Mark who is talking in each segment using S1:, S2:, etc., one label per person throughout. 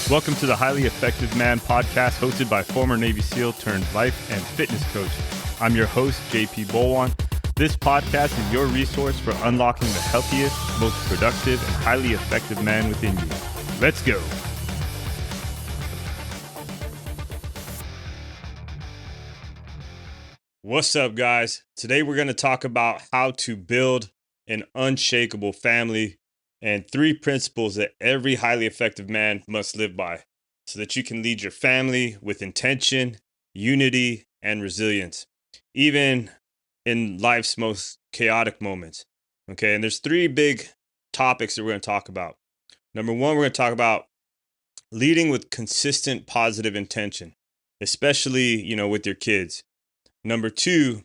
S1: Welcome to the Highly Effective Man podcast, hosted by former Navy SEAL turned life and fitness coach. I'm your host, JP Bolwahnn. This podcast is your resource for unlocking the healthiest, most productive, and highly effective man within you. Let's go. What's up, guys? Today we're going to talk about how to build an unshakable family and 3 principles that every highly effective man must live by so that you can lead your family with intention, unity, and resilience, even in life's most chaotic moments. Okay, and there's 3 big topics that we're going to talk about. Number 1, we're going to talk about leading with consistent positive intention, especially, with your kids. Number 2,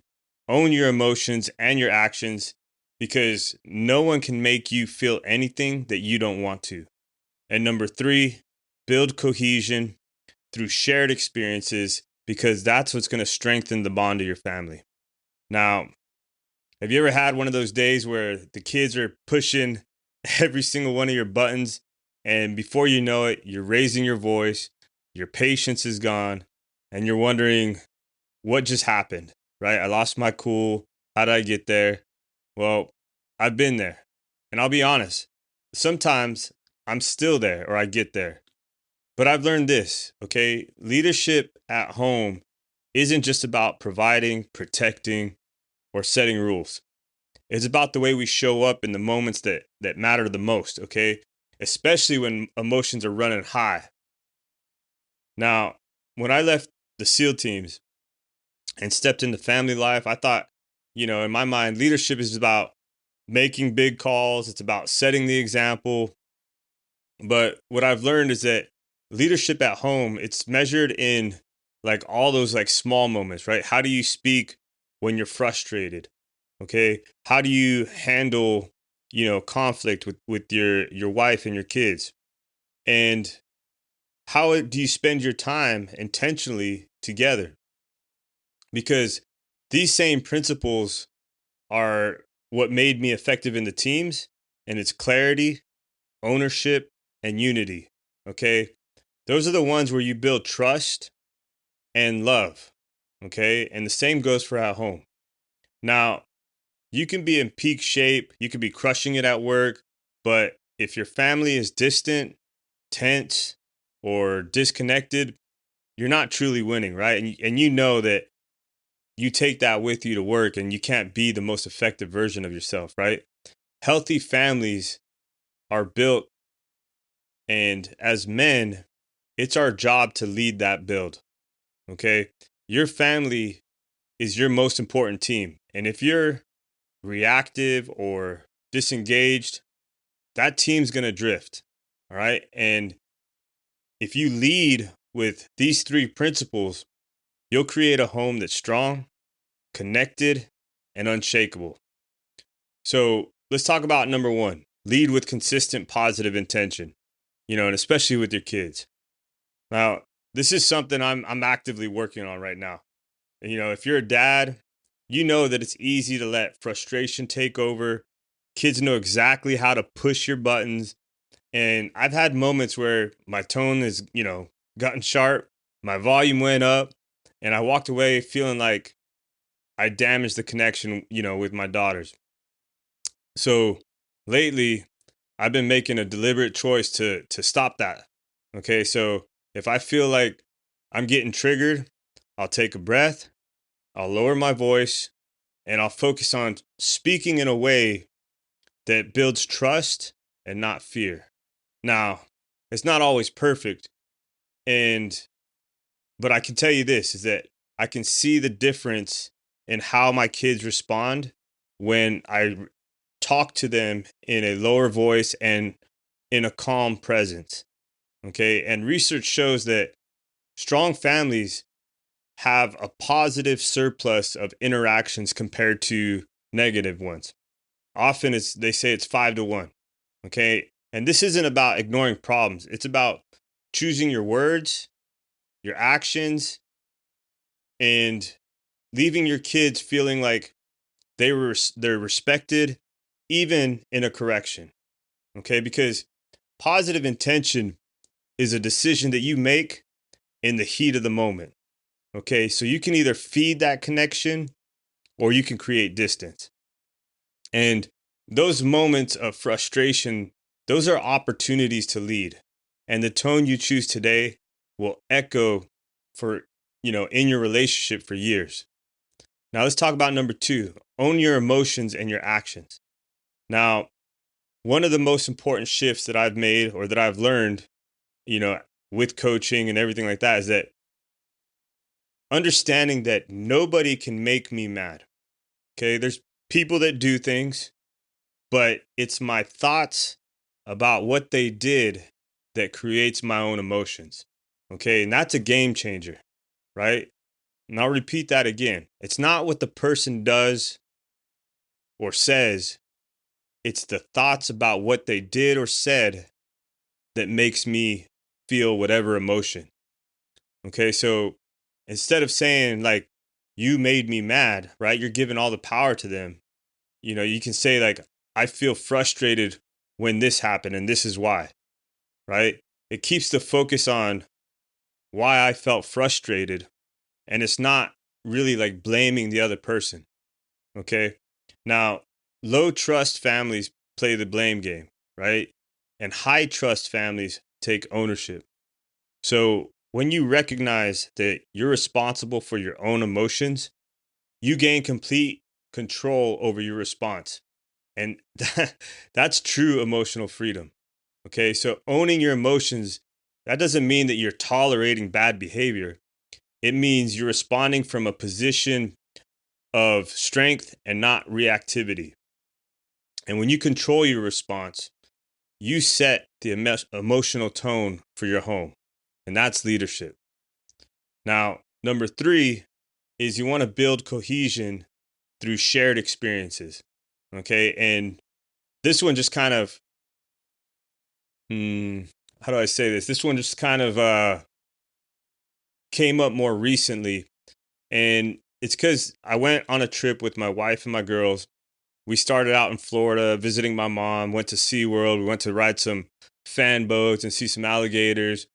S1: own your emotions and your actions, because no one can make you feel anything that you don't want to. And number 3, build cohesion through shared experiences, because that's what's going to strengthen the bond of your family. Now, have you ever had one of those days where the kids are pushing every single one of your buttons, and before you know it, you're raising your voice, your patience is gone, and you're wondering, what just happened, right? I lost my cool. How did I get there? Well, I've been there. And I'll be honest, sometimes I'm still there or I get there. But I've learned this, okay? Leadership at home isn't just about providing, protecting, or setting rules. It's about the way we show up in the moments that matter the most, okay? Especially when emotions are running high. Now, when I left the SEAL teams and stepped into family life, I thought, in my mind, leadership is about making big calls. It's about setting the example. But what I've learned is that leadership at home, it's measured in like all those like small moments, right? How do you speak when you're frustrated? Okay. How do you handle, conflict with your wife and your kids? And how do you spend your time intentionally together? Because these same principles are what made me effective in the teams, and it's clarity, ownership, and unity. Okay. Those are the ones where you build trust and love. Okay. And the same goes for at home. Now, you can be in peak shape, you could be crushing it at work, but if your family is distant, tense, or disconnected, you're not truly winning, right? And you know that you take that with you to work and you can't be the most effective version of yourself, right? Healthy families are built, and as men, it's our job to lead that build, okay? Your family is your most important team. And if you're reactive or disengaged, that team's going to drift, all right? And if you lead with these 3 principles, you'll create a home that's strong, connected, and unshakable. So let's talk about number 1, lead with consistent positive intention, and especially with your kids. Now, this is something I'm actively working on right now. If you're a dad, you know that it's easy to let frustration take over. Kids know exactly how to push your buttons. And I've had moments where my tone has, gotten sharp, my volume went up, and I walked away feeling like I damaged the connection, with my daughters. So lately, I've been making a deliberate choice to stop that. Okay, so if I feel like I'm getting triggered, I'll take a breath, I'll lower my voice, and I'll focus on speaking in a way that builds trust and not fear. Now, it's not always perfect, but I can tell you this is that I can see the difference in how my kids respond when I talk to them in a lower voice and in a calm presence. Okay. And research shows that strong families have a positive surplus of interactions compared to negative ones. Often they say it's 5-1. Okay. And this isn't about ignoring problems. It's about choosing your words, your actions, and leaving your kids feeling like they're respected, even in a correction. Okay. Because positive intention is a decision that you make in the heat of the moment. Okay, so you can either feed that connection or you can create distance. And those moments of frustration, those are opportunities to lead. And the tone you choose today will echo for, in your relationship for years. Now let's talk about number 2. Own your emotions and your actions. Now, one of the most important shifts that I've made or that I've learned, you know, with coaching and everything like that is that understanding that nobody can make me mad. Okay, there's people that do things, but it's my thoughts about what they did that creates my own emotions. Okay, and that's a game changer, right? And I'll repeat that again. It's not what the person does or says, it's the thoughts about what they did or said that makes me feel whatever emotion. Okay, so instead of saying, like, you made me mad, right? You're giving all the power to them. You can say, like, I feel frustrated when this happened and this is why, right? It keeps the focus on why I felt frustrated, and it's not really like blaming the other person. Okay. Now, low trust families play the blame game, right? And high trust families take ownership. So when you recognize that you're responsible for your own emotions, you gain complete control over your response. And that's true emotional freedom. Okay. So owning your emotions, that doesn't mean that you're tolerating bad behavior. It means you're responding from a position of strength and not reactivity. And when you control your response, you set the emotional tone for your home. And that's leadership. Now, number 3 is you want to build cohesion through shared experiences. Okay. And this one just kind of, how do I say this? This one just kind of came up more recently. And it's because I went on a trip with my wife and my girls. We started out in Florida visiting my mom, went to SeaWorld. We went to ride some fan boats and see some alligators.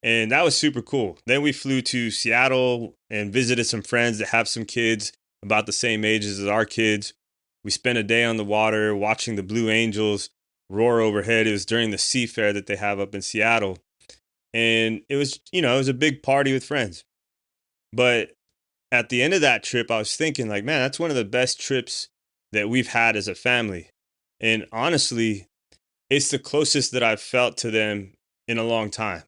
S1: And that was super cool. Then we flew to Seattle and visited some friends that have some kids about the same ages as our kids. We spent a day on the water watching the Blue Angels roar overhead. It was during the Sea Fair that they have up in Seattle. And it was a big party with friends. But at the end of that trip, I was thinking, like, man, that's one of the best trips that we've had as a family. And honestly, it's the closest that I've felt to them in a long time.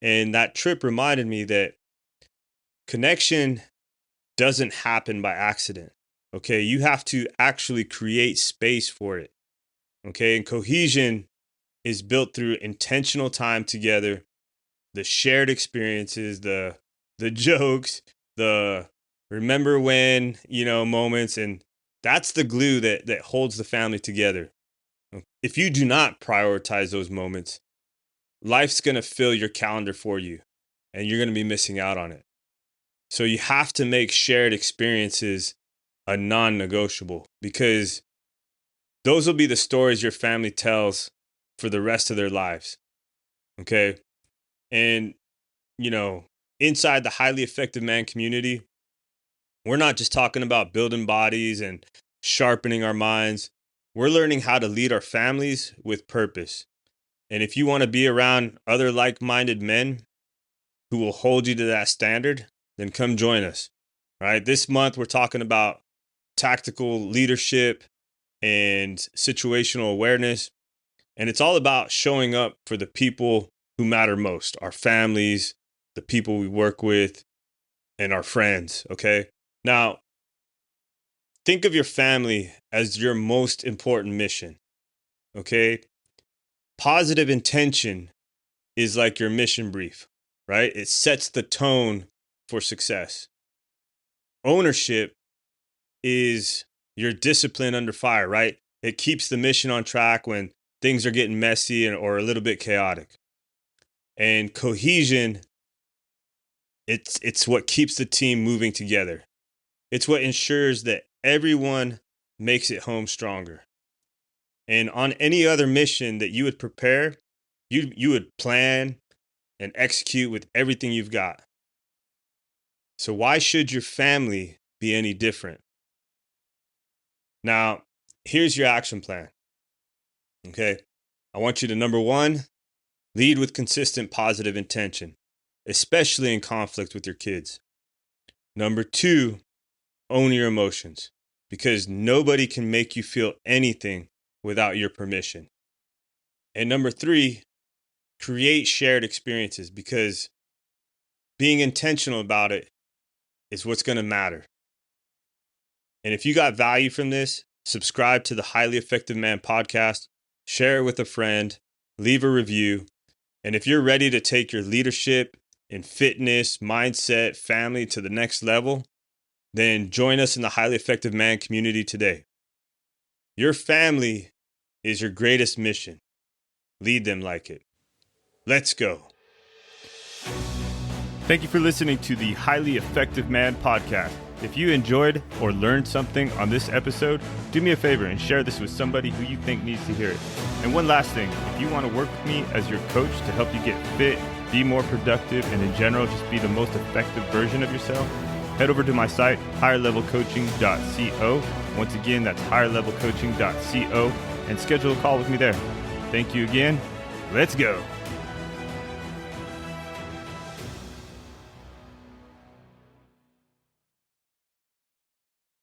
S1: And that trip reminded me that connection doesn't happen by accident. Okay. You have to actually create space for it. Okay. And cohesion is built through intentional time together, the shared experiences, the jokes, the remember when, moments. And that's the glue that holds the family together. If you do not prioritize those moments, life's going to fill your calendar for you and you're going to be missing out on it. So you have to make shared experiences a non-negotiable, because those will be the stories your family tells for the rest of their lives. Okay. And, you know, inside the highly effective man community, we're not just talking about building bodies and sharpening our minds. We're learning how to lead our families with purpose. And if you want to be around other like minded men who will hold you to that standard, then come join us. All right. This month, we're talking about tactical leadership and situational awareness. And it's all about showing up for the people who matter most, our families, the people we work with, and our friends. Okay. Now, think of your family as your most important mission. Okay. Positive intention is like your mission brief, right? It sets the tone for success. Ownership is your discipline under fire, right? It keeps the mission on track when things are getting messy or a little bit chaotic. And cohesion, it's what keeps the team moving together. It's what ensures that everyone makes it home stronger. And on any other mission that you would prepare, you would plan, and execute with everything you've got. So why should your family be any different? Now, here's your action plan. Okay. I want you to, number one, lead with consistent positive intention, especially in conflict with your kids. Number two, own your emotions, because nobody can make you feel anything without your permission. And number three, create shared experiences, because being intentional about it is what's going to matter. And if you got value from this, subscribe to the Highly Effective Man podcast, share it with a friend, leave a review. And if you're ready to take your leadership in fitness, mindset, family to the next level, then join us in the Highly Effective Man community today. Your family is your greatest mission. Lead them like it. Let's go. Thank you for listening to the Highly Effective Man podcast. If you enjoyed or learned something on this episode, do me a favor and share this with somebody who you think needs to hear it. And one last thing, if you want to work with me as your coach to help you get fit, be more productive, and in general, just be the most effective version of yourself, head over to my site, higherlevelcoaching.co. Once again, that's higherlevelcoaching.co, and schedule a call with me there. Thank you again. Let's go.